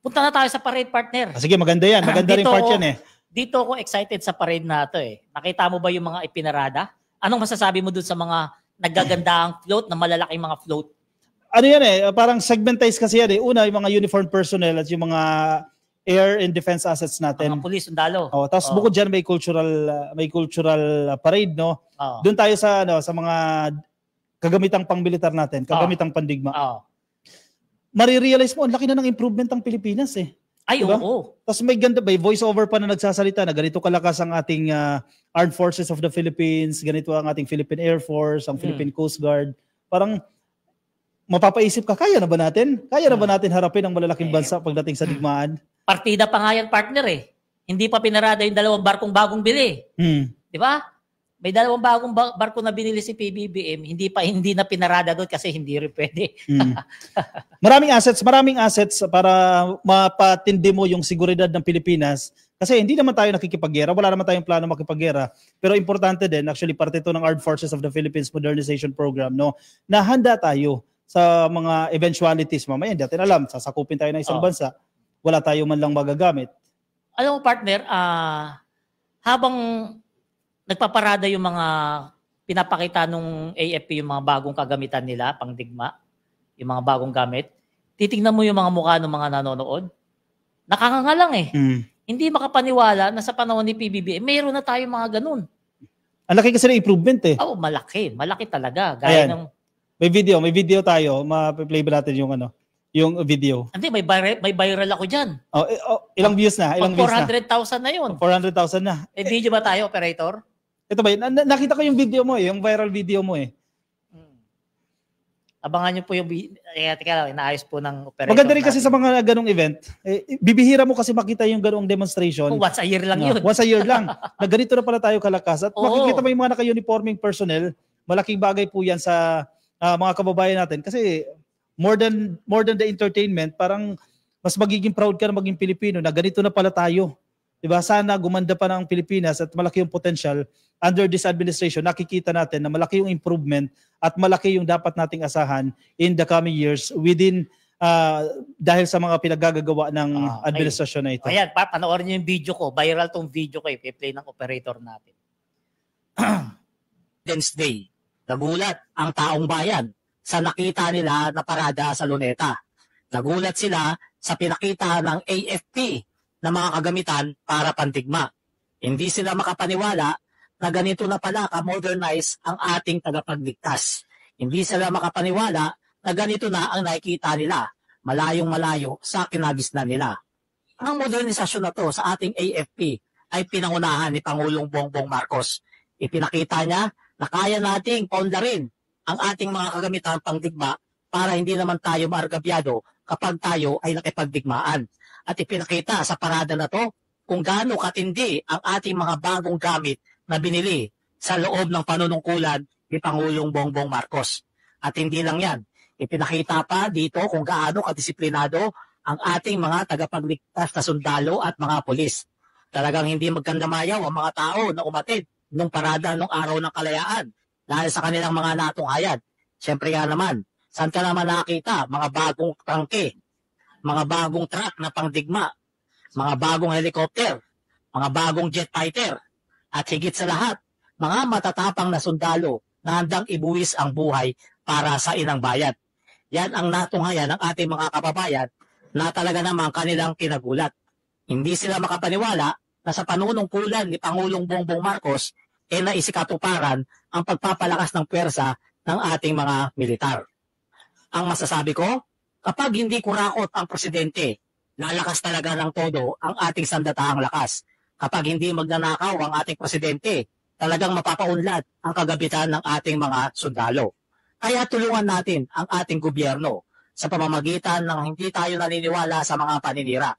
Punta na tayo sa parade, partner. Sige, maganda yan. Maganda rin part yan eh. Dito ako excited sa parade na ito eh. Nakita mo ba yung mga ipinarada? Anong masasabi mo dun sa mga naggagandahang float na malalaking mga float? Ano yan eh, parang segmentized kasi yan eh. Una, yung mga uniformed personnel at yung mga air and defense assets natin. Mga pulis, sundalo. Tapos bukod dyan may cultural parade, no? Doon tayo sa sa mga kagamitang pangmilitar natin, kagamitang pandigma. Marirealize mo, ang laki na ng improvement ng Pilipinas eh. Ay, diba? oo. Tapos may ganda, may voice-over pa na nagsasalita na ganito kalakas ang ating Armed Forces of the Philippines, ganito ang ating Philippine Air Force, ang Philippine Coast Guard. Parang mapapaisip ka, kaya na ba natin? Kaya na ba natin harapin ang malalaking bansa pagdating sa digmaan? Partida pa nga yan, partner eh. Hindi pa pinarada yung 2 barkong bagong bili. Di ba? May 2 bagong barko na binili si PBBM, hindi na pinarada doon kasi hindi rin pwede. Maraming assets para mapatindi mo yung seguridad ng Pilipinas. Kasi hindi naman tayo nakikipaggera, wala naman tayong plano makipaggera. Pero importante din, actually parte ito ng Armed Forces of the Philippines Modernization Program, no, na handa tayo sa mga eventualities. Mamaya hindi natin alam, sasakupin tayo ng isang bansa, wala tayo man lang magagamit. Alam mo partner, habang nagpaparada yung mga pinapakita nung AFP, yung mga bagong kagamitan nila, pangdigma, yung mga bagong gamit, titignan mo yung mga mukha ng mga nanonood, nakangangalang eh. Hindi makapaniwala na sa panahon ni PBBM, mayroon na tayo mga ganun. Ang laki kasi ng improvement eh. Oo, malaki talaga. Gaya ng... May video tayo, ma-play ba natin yung yung video? Hindi, may viral ako dyan. Ilang views na? 400,000 na yun. 400,000 na. May video ba tayo, operator? Ito ba, nakita ko yung video mo eh, yung viral video mo eh. Abangan nyo po yung teka lang, inaayos po ng operator. Maganda rin kasi sa mga ganong event, bibihira mo kasi makita yung ganong demonstration. Once a year lang yun. Once a year lang. Na ganito na pala tayo kalakas. At makikita mo yung mga naka-uniforming personnel, malaking bagay po yan sa mga kababayan natin. Kasi more than the entertainment, parang mas magiging proud ka na maging Pilipino na ganito na pala tayo. Diba? Sana gumanda pa ng Pilipinas at malaki yung potential under this administration. Nakikita natin na malaki yung improvement at malaki yung dapat nating asahan in the coming years within dahil sa mga pinagagagawa ng administrasyon na ito. Ayan, panoorin niyo yung video ko. Viral tong video ko. I-play ng operator natin. Day, nagulat ang taong bayan sa nakita nila na parada sa Luneta. Nagulat sila sa pinakita ng AFP na mga kagamitan para pandigma. Hindi sila makapaniwala na ganito na pala ka-modernize ang ating tagapagligtas. Hindi sila makapaniwala na ganito na ang nakikita nila, malayong-malayo sa kinagisnan nila. Ang modernisasyon na to sa ating AFP ay pinangunahan ni Pangulong Bongbong Marcos. Ipinakita niya na kaya nating paunlarin ang ating mga kagamitan pangdigma para hindi naman tayo maargabyado kapag tayo ay nakipagdigmaan. At ipinakita sa parada na to kung gaano katindi ang ating mga bagong gamit na binili sa loob ng panunungkulan ni Pangulong Bongbong Marcos. At hindi lang yan, ipinakita pa dito kung gaano kadisiplinado ang ating mga tagapagligtas na sundalo at mga pulis. Talagang hindi magkandamayaw ang mga tao na umatid nung parada nung araw ng kalayaan dahil sa kanilang mga natunghayan. Siyempre nga naman, saan ka naman nakakita? Mga bagong trangke, mga bagong truck na pangdigma, mga bagong helicopter, mga bagong jet fighter, at higit sa lahat, mga matatapang na sundalo na handang ibuwis ang buhay para sa inang bayan. Yan ang natunghayan ng ating mga kababayan na talaga namang kanilang kinagulat. Hindi sila makapaniwala na sa panunungkulan ni Pangulong Bongbong Marcos naisikatuparan ang pagpapalakas ng pwersa ng ating mga militar. Ang masasabi ko, kapag hindi kurakot ang presidente, lalakas talaga ng todo ang ating sandataang lakas. Kapag hindi magnanakaw ang ating presidente, talagang mapapaunlad ang kagabitan ng ating mga sundalo. Kaya tulungan natin ang ating gobyerno sa pamamagitan ng hindi tayo naniniwala sa mga paninira.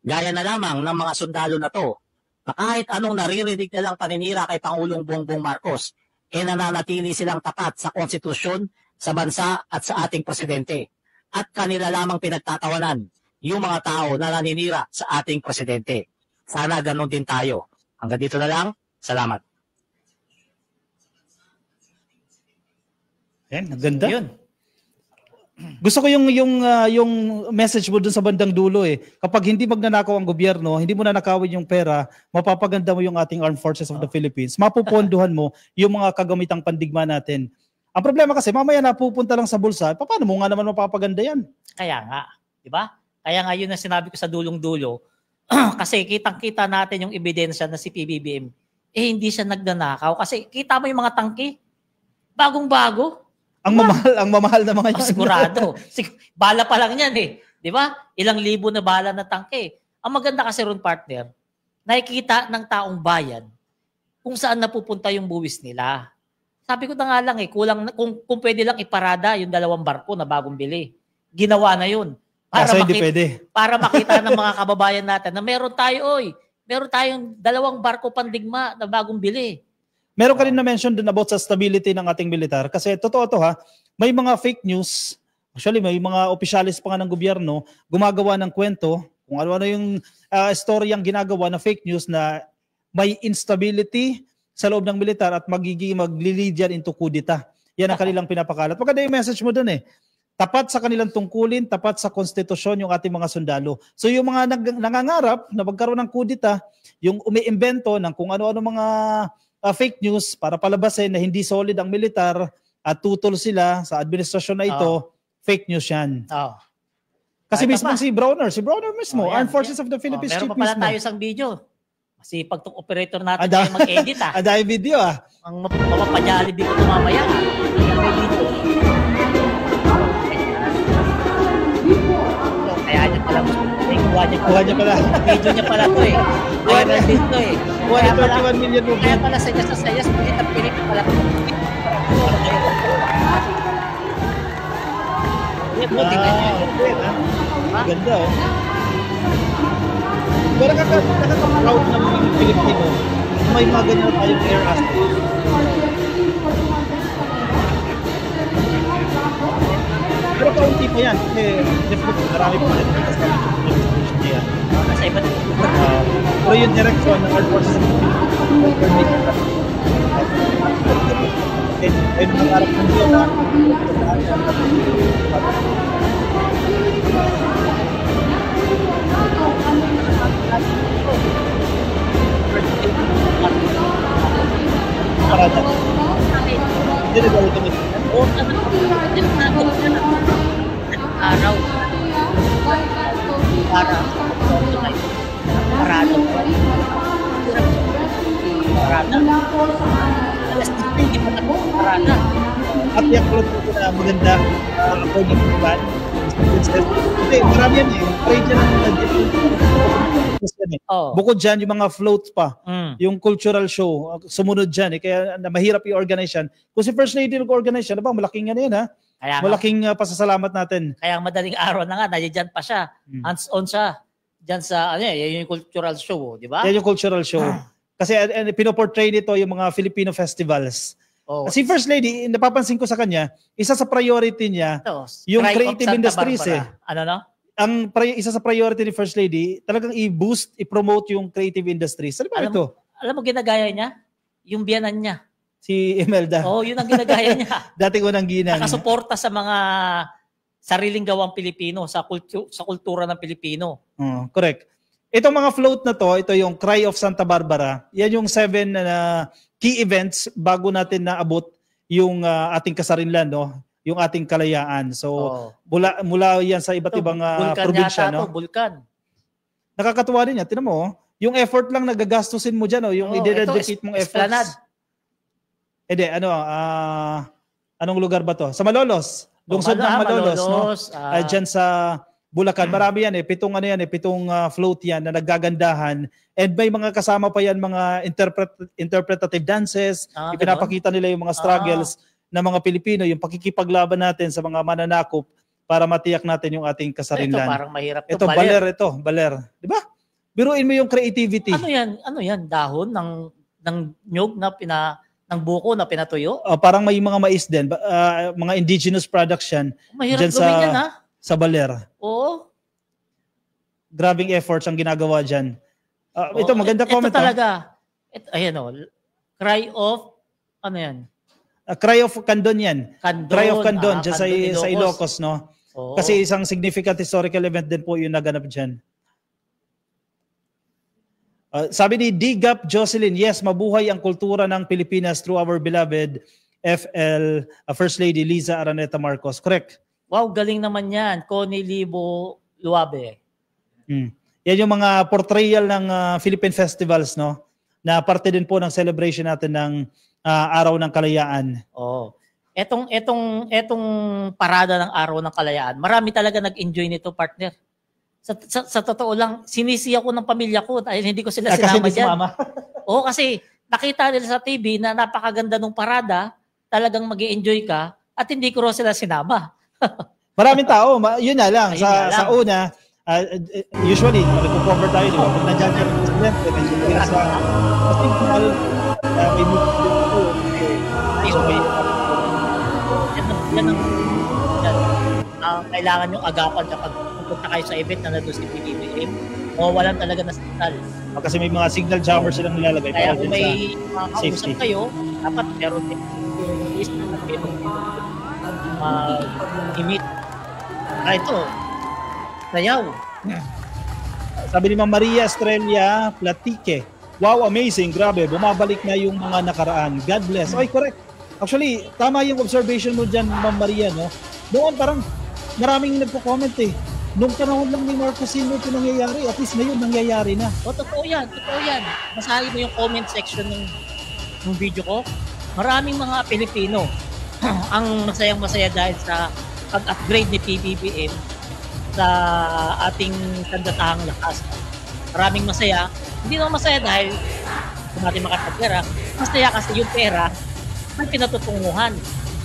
Gaya na lamang ng mga sundalo na to, na kahit anong naririnig nilang paninira kay Pangulong Bongbong Marcos, nananatili silang tapat sa konstitusyon, sa bansa at sa ating presidente. At kanila lamang pinagtatawanan yung mga tao na naninira sa ating presidente. Sana ganun din tayo. Hanggang dito na lang. Salamat. Yan, ganda. Yun. Gusto ko yung message mo dun sa bandang dulo eh. Kapag hindi magnanakaw ang gobyerno, hindi mo nanakawin yung pera, mapapaganda mo yung ating Armed Forces of the Philippines. Mapupondohan mo yung mga kagamitang pandigma natin. Ang problema kasi mamaya napupunta lang sa bulsa, paano mo nga naman mapapaganda yan? Kaya nga, di ba? Kaya nga yun ang sinabi ko sa dulong-dulo. Kasi kitang-kita natin yung ebidensya na si PBBM. Hindi siya nagnanakaw. Kasi kita mo yung mga tangke. Bagong-bago. Ang mamahal na mga yan. Sigurado. Bala pa lang yan eh. Di ba? Ilang libo na bala na tangke. Ang maganda kasi ron, partner, nakikita ng taong bayan kung saan napupunta yung buwis nila. Sabi ko na nga lang kulang, kung pwede lang iparada yung 2 barko na bagong bili. Ginawa na yun. Para makita ng mga kababayan natin na meron tayong 2 barko pandigma na bagong bili. Meron ka rin na-mention dun about sa stability ng ating militar. Kasi totoo to ha, may mga fake news, actually may mga opisyalis pa nga ng gobyerno, gumagawa ng kwento, kung ano-ano yung story ang ginagawa na fake news na may instability sa loob ng militar at maglilid yan into kudita. Yan ang kanilang pinapakalat. Maganda yung message mo dun eh. Tapat sa kanilang tungkulin, tapat sa konstitusyon yung ating mga sundalo. So yung mga nangangarap na magkaroon ng kudita, yung umiimbento ng kung ano-ano mga fake news para palabasin na hindi solid ang militar at tutol sila sa administrasyon na ito, fake news yan. Kasi mismo si Browner mismo, Armed Forces of the Philippines Chief mismo. Meron pa pala tayo isang video. Kasi pag itong operator natin ay mag-edit Aday video Ang mapapadyalib ko ito mamaya May video. Kaya niya pala kuha niya pala. Video niya pala to eh. Viral din to eh. Kuha niya 31 million mo. Kaya pala sa sayas, pilit pala. Ganda Pero nakaka-proud ng mga Pilipino may mga ganyan tayong air asset. Pero kaunti pa yan. Kasi definitely marami pa rin. Nasa iba din. Pero yung direction ng Air Force ay nangarap ng Diyo na parada. Hindi na gawin kami. Araw. Para parada. Alas 10 hindi pa ako parada. At yung club ko na maganda according to plan. Hindi, marami yan eh. Trade yan Bukod dyan, yung mga floats pa, yung cultural show, sumunod dyan eh. Kaya mahirap i-organize yan. Kung si First Lady nag-organize yan, malaking yan ha? Kaya malaking pasasalamat natin. Kaya madaling araw na nga, nandiyan pa siya. Hands-on siya. Diyan sa, yan yung cultural show, di ba? Yan yung cultural show. Kasi pinoportray nito yung mga Filipino festivals. Si First Lady, napapansin ko sa kanya, isa sa priority niya, yung creative industries eh. Isa sa priority ni First Lady, talagang i-boost, i-promote yung creative industries. Alam mo ginagaya niya? Yung biyanan niya. Si Imelda. Yun ang ginagaya niya. Dating unang ginang. Nakasuporta sa mga sariling gawang Pilipino, sa kultura ng Pilipino. Correct. Itong mga float na to, ito yung Cry of Santa Barbara. Yan yung 7 key events bago natin naabot yung ating kasarinlan, no? Yung ating kalayaan. So, mula yan sa iba't ibang probinsya. No? Bulkan. Nakakatuwa rin yan. Tinan mo, yung effort lang nagagastusin mo dyan, yung i-dedicate mong efforts. Anong lugar ba to? Sa Malolos. Lungsod ng Malolos. No? Dyan sa Bulacan. Marami yan 7 float yan na nagagandahan. And may mga kasama pa yan, mga interpretative dances. Ipinapakita nila yung mga struggles ng mga Pilipino, yung pakikipaglaban natin sa mga mananakop para matiyak natin yung ating kasarinlan. Ito parang mahirap to. Ito, baler. Di ba? Biruin mo yung creativity. Ano yan? Dahon ng nyug na ng buko na pinatuyo? Parang may mga mais din. Mga indigenous products yan. Mahirap gawin yan sa baler. Oo. Grabing efforts ang ginagawa dyan. Ito, maganda comment. Ito talaga. Ayan Cry of, ano yan? Cry of Candon yan. Candon, Cry of Candon dyan sa Candon, Ilocos, no? Oo. Kasi isang significant historical event din po yung naganap dyan. Sabi ni D-Gap Jocelyn, yes, mabuhay ang kultura ng Pilipinas through our beloved FL First Lady Liza Araneta Marcos. Correct? Wow, galing naman yan. Connie Libo Luabe. Yan yung mga portrayal ng Philippine festivals, no? Na parte din po ng celebration natin ng Araw ng Kalayaan. Oh. Etong parada ng Araw ng Kalayaan, marami talaga nag-enjoy nito, partner. Sa totoo lang, sinisi ako ng pamilya ko dahil hindi ko sila sinama dyan. Oo, kasi nakita nila sa TV na napakaganda ng parada, talagang mag-i-enjoy ka, at hindi ko rin sila sinama. Maraming tao, yun na lang. Ayun na lang. Sa una, usually, nag-cover tayo, di ba? Pag nandiyan ka ng student, sa festival, may yan ang kailangan yung agapan kapag pupunta kayo sa event na nandun si PBBM, o walang talaga na signal. Kasi may mga signal jammers silang nilalagay. Kaya para kung din may sa kausap safety. kayo, dapat meron din list na kayo mag-imit. Ito, sayaw. Sabi ni Ma'am Maria Estrella Platique, wow, amazing, grabe, bumabalik na yung mga nakaraan. God bless. Ay, correct. Actually, tama yung observation mo dyan, Ma'am Maria, no? Doon parang maraming nagko-comment eh. Nung panahon lang ni Marcos Sr. ito nangyayari, at least ngayon nangyayari na. O, totoo yan, totoo yan. Basahin mo yung comment section ng video ko. Maraming mga Pilipino ang masayang-masaya dahil sa pag-upgrade ni PBBM sa ating kandatahang lakas. Maraming masaya. Hindi naman masaya dahil kung natin makapagpera, masaya kasi yung pera may pinatutunguhan.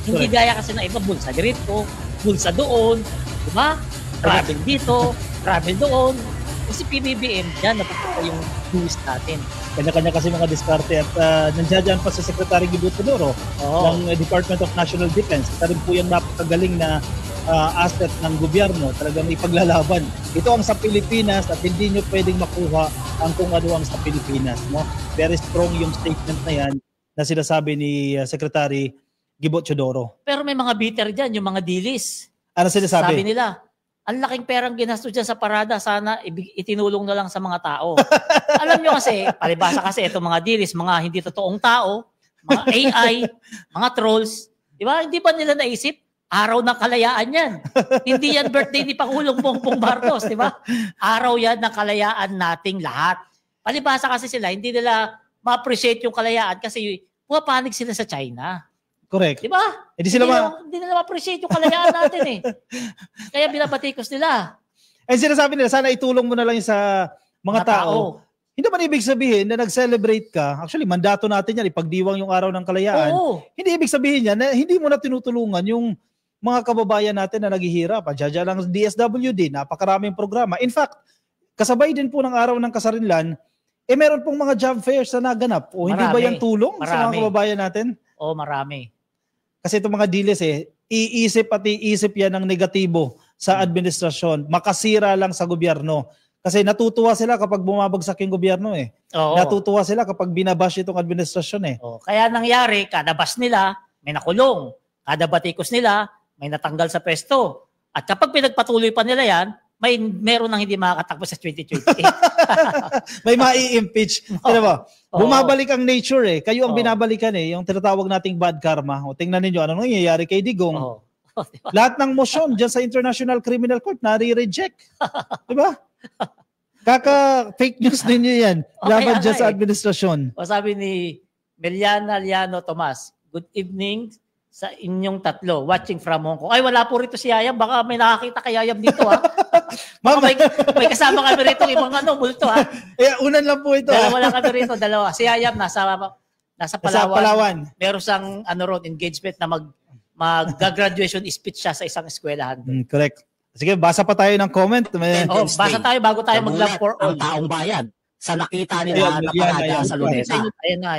Hindi gaya kasi ng iba, bulsa dito, bulsa doon, di ba? Travel dito, travel doon. Kasi PBBM, dyan napupunta yung buwis natin. Kanya-kanya kasi mga diskarte at nandiyan pa sa Secretary Gibo Teodoro ng Department of National Defense. Ito rin po yung napakagaling na asset ng gobyerno, talagang ipaglalaban. Ito ang sa Pilipinas at hindi nyo pwedeng makuha ang kung ano ang sa Pilipinas. No? Very strong yung statement na yan na sinasabi ni Secretary Gibo Teodoro. Pero may mga bitter dyan, yung mga dilis. Ano sinasabi? Sabi nila, ang laking perang ginastos dyan sa parada, sana itinulong na lang sa mga tao. Alam nyo kasi, palibasa kasi itong mga dilis, mga hindi totoong tao, mga AI, mga trolls, di ba? Hindi ba nila naisip? Araw ng kalayaan yan. Hindi yan birthday ni Pangulong Bongbong Marcos, di ba? Araw yan ng kalayaan nating lahat. Palibasa kasi sila, hindi nila ma-appreciate yung kalayaan kasi pumapanig sila sa China. Correct. Di ba? Hindi nila ma-appreciate yung kalayaan natin eh. Kaya binabatikos nila. Eh sinasabi nila, sana itulong mo na lang sa mga tao. Hindi man ibig sabihin na nag-celebrate ka, actually mandato natin yan, ipagdiwang yung araw ng kalayaan. Oo. Hindi ibig sabihin yan na hindi mo na tinutulungan yung mga kababayan natin na naghihirap. Diyan lang DSWD, napakaraming programa. In fact, kasabay din po ng araw ng kasarinlan, meron pong mga job fairs na naganap. O hindi ba yan tulong sa mga kababayan natin? Oo, marami. Kasi itong mga diles iisip yan ng negatibo sa administrasyon. Makasira lang sa gobyerno. Kasi natutuwa sila kapag bumabagsak yung gobyerno eh. Oo. Natutuwa sila kapag binabash itong administrasyon eh. Oo. Kaya nangyari, kada bash nila, may nakulong. Kada batikos nila, may natanggal sa pwesto. At kapag pinagpatuloy pa nila yan, meron nang hindi makakatakbo sa 2028. May mai-impeach. Diba ba? Bumabalik ang nature eh. Kayo ang binabalikan eh. Yung tinatawag nating bad karma. O tingnan ninyo, ano nangyayari kay Digong. Diba? Lahat ng motion dyan sa International Criminal Court, nare-reject. Diba? Kaka-fake news ninyo yan. Laban dyan sa administrasyon. O sabi ni Meliana Liano Tomas, good evening sa inyong tatlo, watching from Hong Kong. Ay, wala po rito si Yayam. Baka may nakakita kay Yayam dito, ha? Baka may kasama kami rito, ibang multo, ha? Unan lang po ito. Dalawa lang kami rito, dalawa. Si Yayam nasa Palawan. Meron siyang engagement na mag-graduation speech siya sa isang eskwelahan. Correct. Sige, basa pa tayo ng comment. Basa tayo bago tayo mag-love for all. Ang taong bayan sa nakita nila na parada sa Luneta.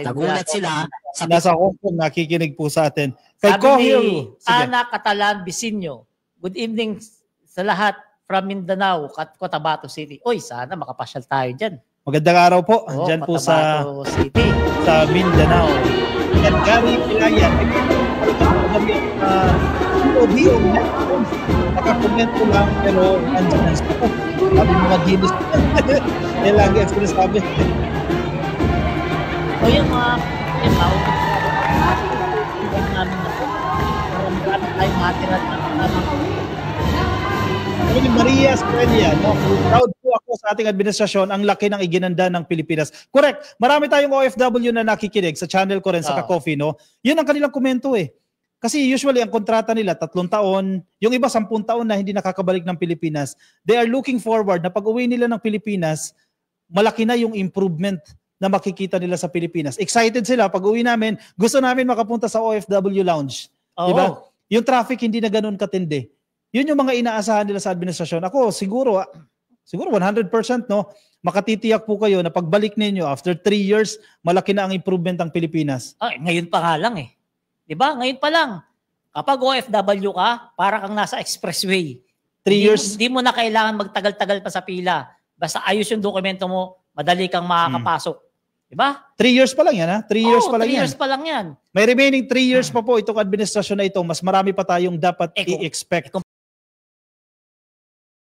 Nagulat sila. Nasa Hong Kong, nakikinig po sa atin. Sabi ni Ana Catalan Bisinyo, good evening sa lahat from Mindanao, Cotabato City. Oy, sana makapasyal tayo dyan. Magandang araw po. Dyan po sa Mindanao. Yan, Gary Pilayan. COD o nakakomento lang pero andyan ang sila. Sabi mga genius. Yan lagi ang sinasabi. O yung mga tao, yung namin na po, marami tayong material na Ano ni Maria Estrella, no? Proud po ako sa ating administrasyon, ang laki ng iginanda ng Pilipinas. Correct. Marami tayong OFW na nakikinig sa channel ko rin sa Ka-Coffee, no? Yun ang kanilang komento eh. Kasi usually ang kontrata nila 3 taon, yung iba 10 taon na hindi nakakabalik ng Pilipinas. They are looking forward na pag-uwi nila ng Pilipinas, malaki na yung improvement na makikita nila sa Pilipinas. Excited sila pag-uwi namin, gusto namin makapunta sa OFW lounge. Diba? Yung traffic hindi na ganoon katindi. Yun yung mga inaasahan nila sa administrasyon. Ako siguro 100% no, makatitiyak po kayo na pagbalik ninyo after 3 years, malaki na ang improvement ng Pilipinas. Ngayon pa nga lang eh. 'Di ba? Ngayon pa lang. Kapag OFW ka, para kang nasa expressway. 3 years. Hindi mo na kailangan magtagal-tagal pa sa pila. Basta ayos yung dokumento mo, madali kang makakapasok. 'Di ba? 3 years pa lang yan, ha? 3 years pa lang 3 yan. years pa lang yan. May remaining 3 years pa po itong administrasyon na ito. Mas marami pa tayong dapat i-expect.